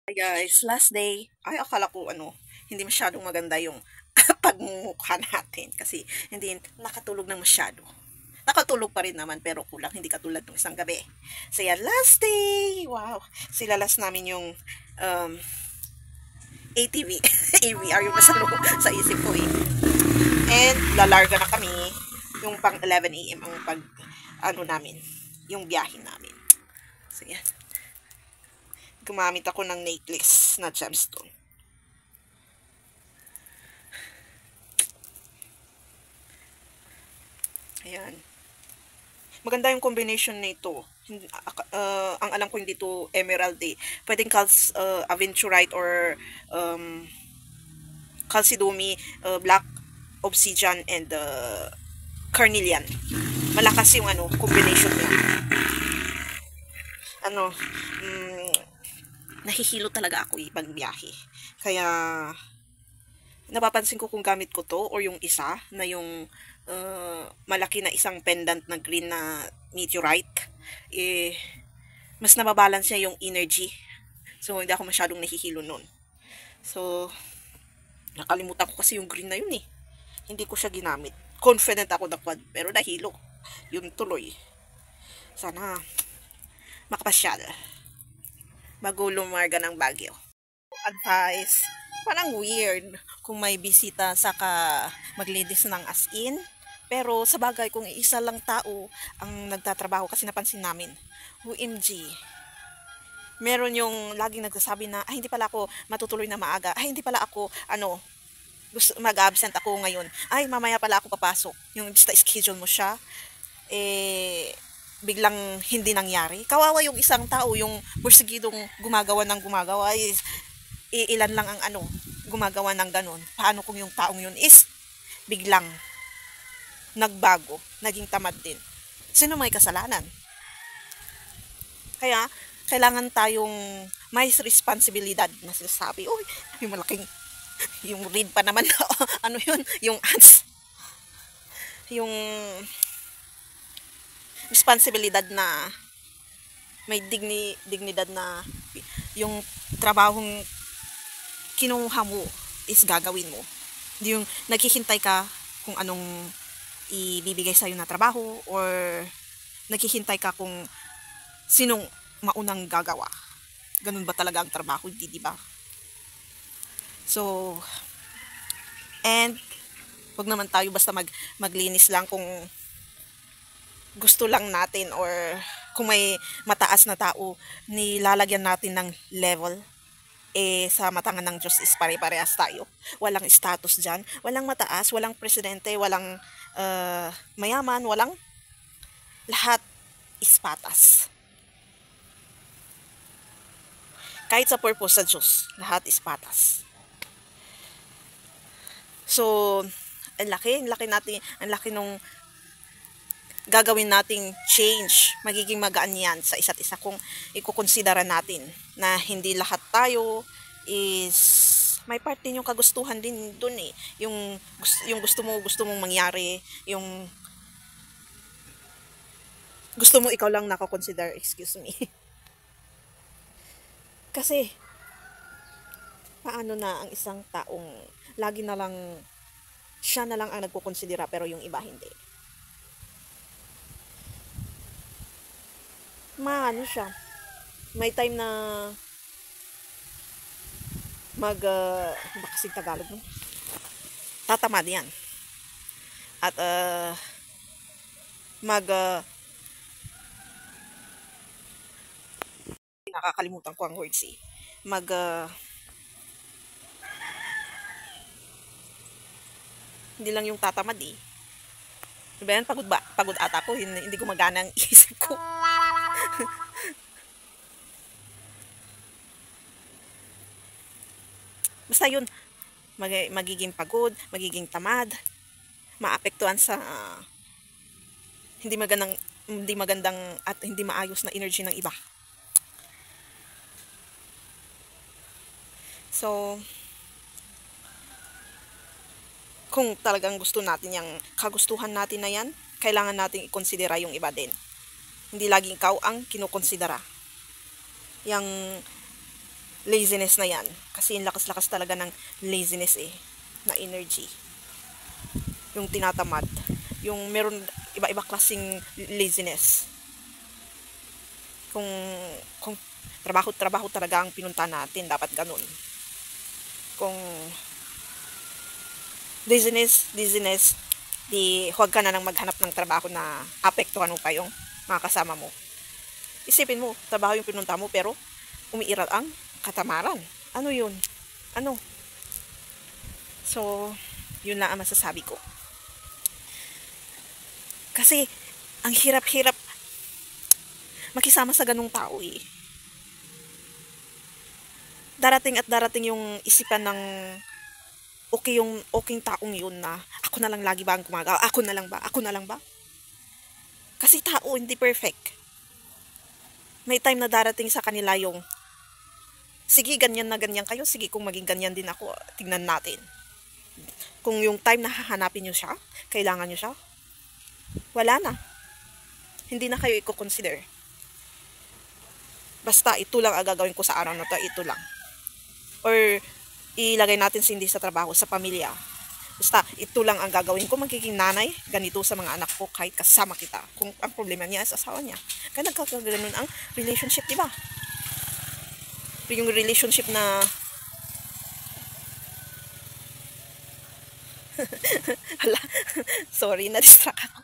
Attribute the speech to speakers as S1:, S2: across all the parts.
S1: Hi guys, last day. Ay, akala ko hindi masyadong maganda yung pagmumukha natin kasi hindi nakatulog ng masyado. Nakatulog pa rin naman pero kulang, hindi katulad ng isang gabi. So yan, last day. Wow. Sila last namin yung um, ATV. AVR yung sa isip ko eh. And lalarga na kami yung pang 11 a.m. ang namin, yung biyahe namin. So yan, gumamit ako ng necklace na gemstone. Ayan. Maganda yung combination nito. Ang alam ko hindi to emerald eh. Pwedeng aventurite or calcedony, black obsidian and carnelian. Malakas yung combination niya. Ano, mm, nahihilo talaga ako pag biyahe. Kaya napapansin ko kung gamit ko to or yung isa na yung malaki na isang pendant na green na meteorite, mas nababalance niya yung energy. So, hindi ako masyadong nahihilo nun. So, nakalimutan ko kasi yung green na yun eh. Hindi ko siya ginamit. Confident ako na quad, pero nahilo. Yun tuloy. Sana makapasyal bago lumarga ng Baguio. Advice, parang weird kung may bisita saka maglinis ng as in. Pero sa bagay, kung isa lang tao ang nagtatrabaho, kasi napansin namin, OMG, meron yung laging nagsasabi na, ay hindi pala ako matutuloy na maaga, ay hindi pala ako, mag-absent ako ngayon, ay mamaya pala ako papasok. Yung basta schedule mo siya, biglang hindi nangyari. Kawawa yung isang tao, yung porsigidong gumagawa ng gumagawa, ilan lang ang gumagawa ng ganun. Paano kung yung taong yun is biglang nagbago, naging tamad din? Sino may kasalanan? Kaya, kailangan tayong may responsibilidad na sinasabi. Uy, yung malaking, yung read pa naman na, yun, yung ants, yung responsibilidad na may dignidad na yung trabahong kinuha mo is gagawin mo. Hindi yung naghihintay ka kung anong ibibigay sa'yo na trabaho or naghihintay ka kung sinong maunang gagawa. Ganun ba talaga ang trabaho? Hindi, di ba? So, and wag naman tayo basta maglinis lang kung gusto lang natin or kung may mataas na tao, nilalagyan natin ng level. Sa matangan ng Diyos is pare-parehas tayo. Walang status dyan. Walang mataas, walang presidente, walang mayaman, walang lahat is patas. Kahit sa purpose sa Diyos, lahat is patas. So, ang laki nung gagawin nating change, magiging magaan yan sa isa't isa kung ikukonsidera natin na hindi lahat tayo is may part din yung kagustuhan din dun eh. Yung gusto mong mangyari, yung gusto mo ikaw lang nakakonsider, excuse me. Kasi, paano na ang isang taong lagi na lang siya na lang ang nagkukonsidera pero yung iba hindi. Siya. May time na bakasig Tagalog no? Tatamad yan. At nakakalimutan ko ang words eh. Hindi lang yung tatamad eh. Diba yan? Pagod ba? Pagod ata ko. Hindi gumagana ang isip ko. Basta yun, magiging pagod, magiging tamad, maapektuhan sa hindi magandang at hindi maayos na energy ng iba. So, kung talagang gusto natin yung kagustuhan natin na yan, kailangan nating ikonsidera yung iba din. Hindi laging ikaw ang kinukonsidera. Yang laziness na yan. Kasi yung lakas-lakas talaga ng laziness eh, na energy. Yung tinatamad. Yung meron iba-iba klaseng laziness. Kung trabaho talaga ang pinunta natin, dapat ganun. Kung laziness, di huwag ka na nang maghanap ng trabaho na apektuhan mo pa yung mga kasama mo. Isipin mo, trabaho yung pinunta mo pero umiiral ang katamaran. Ano yun? Ano? So, yun lang ang masasabi ko. Kasi, ang hirap-hirap makisama sa ganung tao eh. Darating at darating yung isipan ng okay taong yun na ako na lang lagi ba ang gumagawa? Ako na lang ba? Kasi tao hindi perfect. May time na darating sa kanila yung sige, ganyan na ganyan kayo. Sige, kung maging ganyan din ako, tingnan natin. Kung yung time na hahanapin nyo siya, kailangan nyo siya, wala na. Hindi na kayo i-consider. Basta ito lang ang gagawin ko sa araw na to, ito lang. Or ilagay natin hindi sa trabaho, sa pamilya. Basta ito lang ang gagawin ko, magiging nanay, ganito sa mga anak ko kahit kasama kita. Kung ang problema niya sa asawa niya. Kaya nagkakaganon ang relationship, di ba? Yung relationship na hala, sorry, na-distract ako.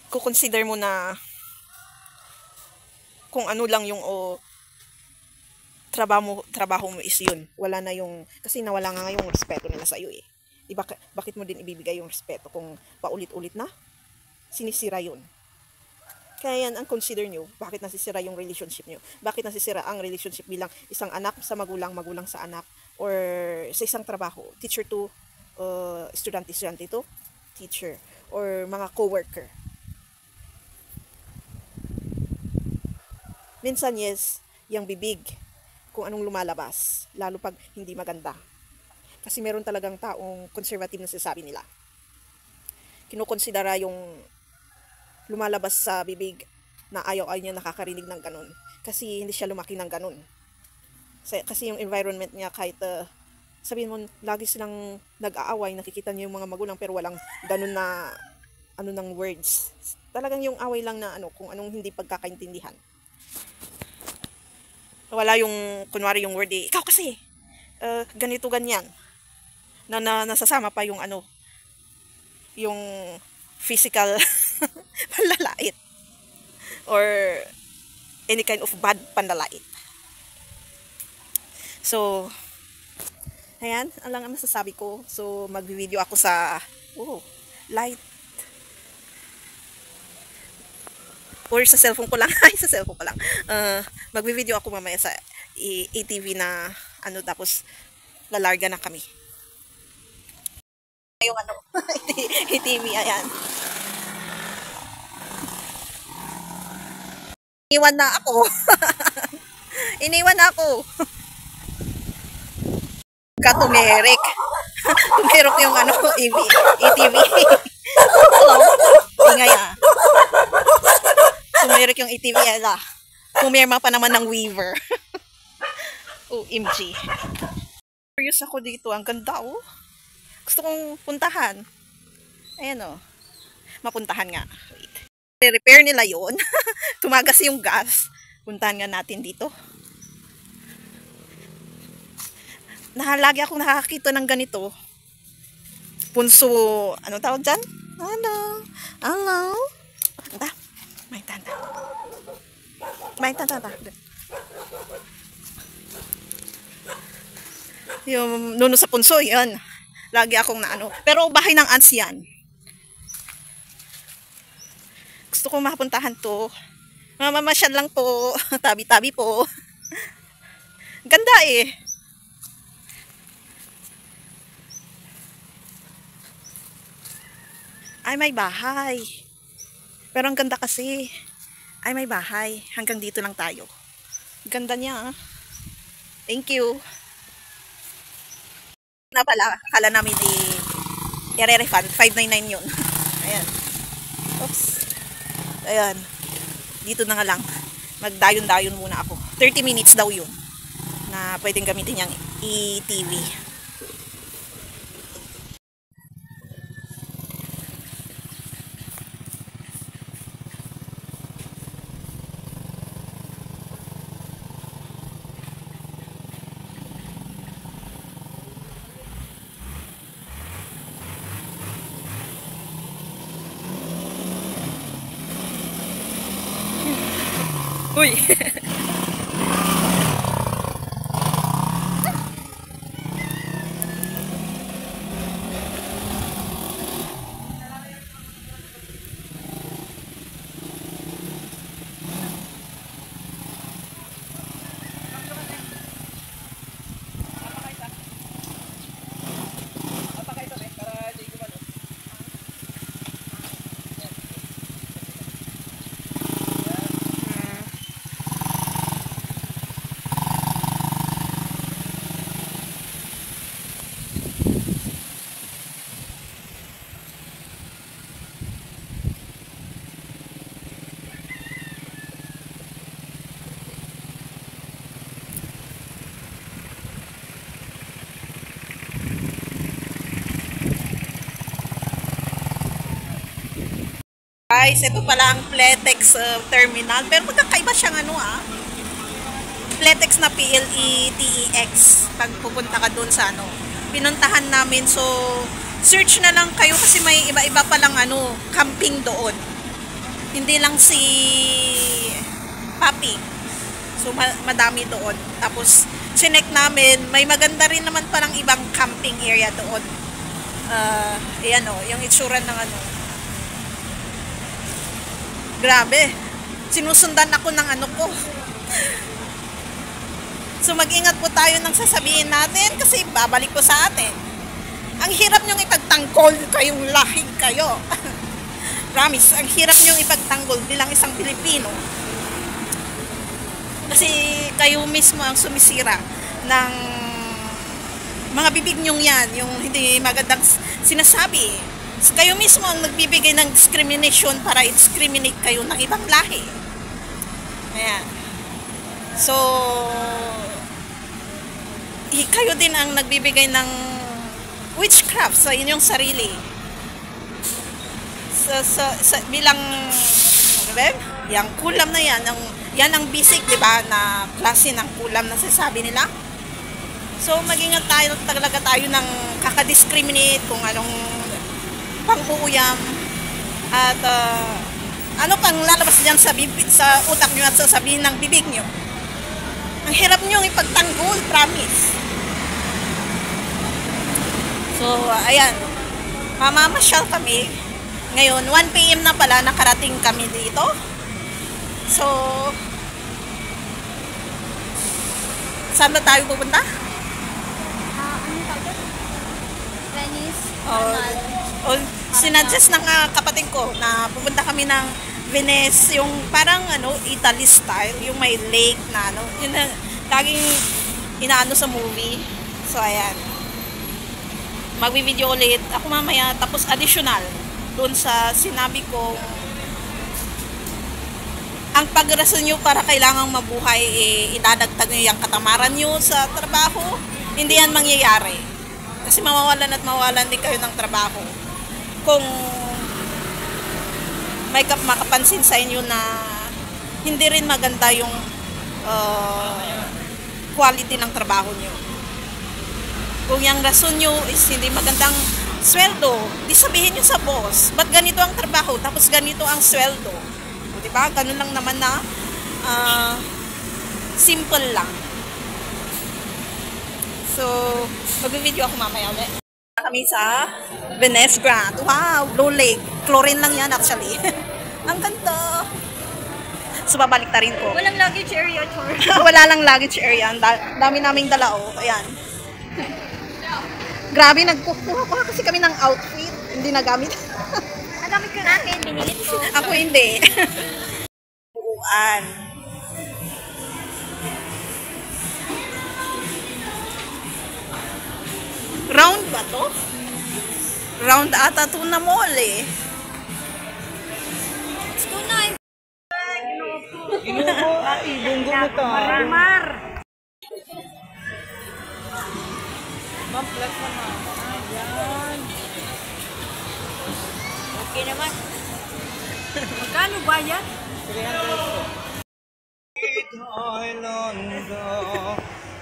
S1: Kukonsider mo na kung ano lang yung trabaho mo is yun. Wala na yung, kasi nawala nga yung respeto nila sa iyo eh. Diba, bakit mo din ibibigay yung respeto kung paulit-ulit na? Sinisira yun. Kaya yan ang consider nyo, bakit nasisira yung relationship nyo. Bakit nasisira ang relationship bilang isang anak sa magulang, magulang sa anak, or sa isang trabaho, teacher to estudyante to teacher, or mga co-worker. Minsan yes, yung bibig, kung anong lumalabas, lalo pag hindi maganda. Kasi meron talagang taong conservative na sinasabi nila. Kinukonsidera yung lumalabas sa bibig na ayaw niya nakakarinig ng ganun. Kasi hindi siya lumaki ng ganun. Kasi yung environment niya kahit sabihin mo, lagi silang nag-aaway, nakikita niyo yung mga magulang pero walang ganun na ng words. Talagang yung away lang na kung anong hindi pagkakaintindihan. Wala yung, kunwari yung word ikaw kasi, ganito ganyan. Nasasama pa yung yung physical panlalait. Or any kind of bad panlalait. So, ayan, ang lang ang masasabi ko. So, mag-video ako sa, light. Or sa cellphone ko lang. Ay, sa cellphone ko lang. Mag-video ako mamaya sa ATV na, tapos, lalarga na kami. Yung ATV, ayan. Iniwan na ako. Iniwan na ako. Tumerik. Tumerok yung ATV. Hello. Ingay Tumerik yung ATV. Pumirma pa naman ng Weaver. OMG. Curious ako dito. Ang ganda Gusto kong puntahan. Ayan mapuntahan nga. Wait. Repair nila yon. Tumagas yung gas. Puntahan nga natin dito. Lagi akong nakakakita ng ganito. Punso, ano tawag dyan? Hello. May tanda. Yung nuno sa punso, yan. Lagi akong Pero bahay ng ants yan. Gusto kong mapuntahan to. Mamamasyal lang po. Tabi-tabi po. Ganda eh. Ay, may bahay. Pero ang ganda kasi. Ay, may bahay. Hanggang dito lang tayo. Ganda niya. Thank you. Na pala, akala namin i-refund. 599 yun. Ayan. Oops. Ayan. Dito na nga lang. magdayon-dayon muna ako. 30 minutes daw yun na pwedeng gamitin yung e-TV. Uy! Guys, ito pala ang Fletex terminal. Pero magkakaiba siyang Fletex na PLETEX. Pag pupunta ka doon sa pinuntahan namin. So, search na lang kayo kasi may iba-iba palang camping doon. Hindi lang si Papi. So, madami doon. Tapos, sinek namin, may maganda rin naman palang ibang camping area doon. Ayan yung itsura ng Grabe. Sinusundan ako ng ko. So, mag-ingat po tayo ng sasabihin natin kasi babalik po sa atin. Ang hirap nyong ipagtanggol kayong lahing kayo. Promise, ang hirap nyong ipagtanggol bilang isang Pilipino. Kasi kayo mismo ang sumisira ng mga bibig nyong yan, yung hindi magandang sinasabi. So, kayo mismo ang nagbibigay ng discrimination para i-discriminate kayo ng ibang lahi. Ayan. So, kayo din ang nagbibigay ng witchcraft sa inyong sarili. Bilang, yung kulam na yan, yan ang basic, di ba, na klase ng kulam na sasabi nila. So, mag-ingat talaga tayo ng kakadiscriminate kung anong pang-uuyam at ano pang lalabas dyan sa utak nyo at sasabihin ng bibig nyo. Ang hirap nyo ipagtanggol, promise. So, ayan. Mamamasyal kami. Ngayon, 1 PM na pala, nakarating kami dito. So, saan ba tayo pupunta?
S2: Venice.
S1: Sinadjust ng kapatid ko na pupunta kami ng Venice, yung parang Italy style, yung may lake na yun na laging inaano sa movie. So ayan, magbi-video ulit ako mamaya, tapos additional doon sa sinabi ko, ang pagrason nyo para kailangang mabuhay, idadagtag nyo yung katamaran nyo sa trabaho. Hindi yan mangyayari kasi mawawalan at mawawalan din kayo ng trabaho kung may makapansin sa inyo na hindi rin maganda yung quality ng trabaho nyo. Kung yung rason nyo is hindi magandang sweldo, di sabihin nyo sa boss, ba't ganito ang trabaho tapos ganito ang sweldo? O, diba? Ganun lang naman na simple lang. So, mag-video ako mamaya ulit. Kami sa Venice Grand. Wow, Blue Lake. Chlorine lang yan actually. Ang ganda. So, babalik ta rin ko.
S2: Walang luggage area, Chor.
S1: Wala lang luggage area. Ang dami naming dala, Ayan. Grabe, nagkukuha pa kasi kami ng outfit. Hindi nagamit.
S2: Nagamit ko natin, binilit ko.
S1: Ako hindi. Buuan. Round ba to? Round ata to na mall eh.
S2: Let's go na.
S3: Mar.
S4: Ma'am, plus naman. Ayan. Okay naman.
S3: Magkano ba yan?
S4: 300 po. Islanda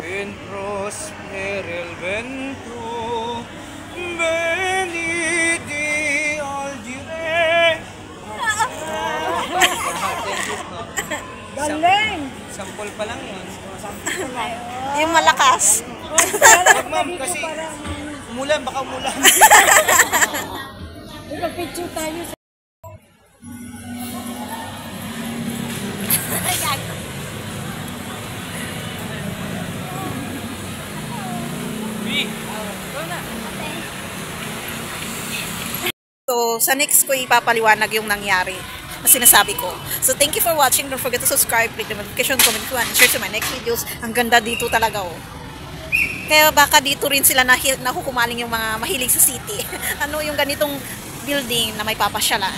S4: in prosperil vento Beni di Algire.
S3: Galing!
S4: Sampol pa lang yun.
S1: Yung malakas.
S4: Wag ma'am, kasi umulan, baka umulan.
S3: Ipapicture tayo sa...
S1: So, sa next ko ipapaliwanag yung nangyari na sinasabi ko. So, thank you for watching. Don't forget to subscribe, click the notification, comment, and share to my next videos. Ang ganda dito talaga, oh. Kaya baka dito rin sila nakukumaling yung mga mahilig sa city. Ano yung ganitong building na may papasyalan.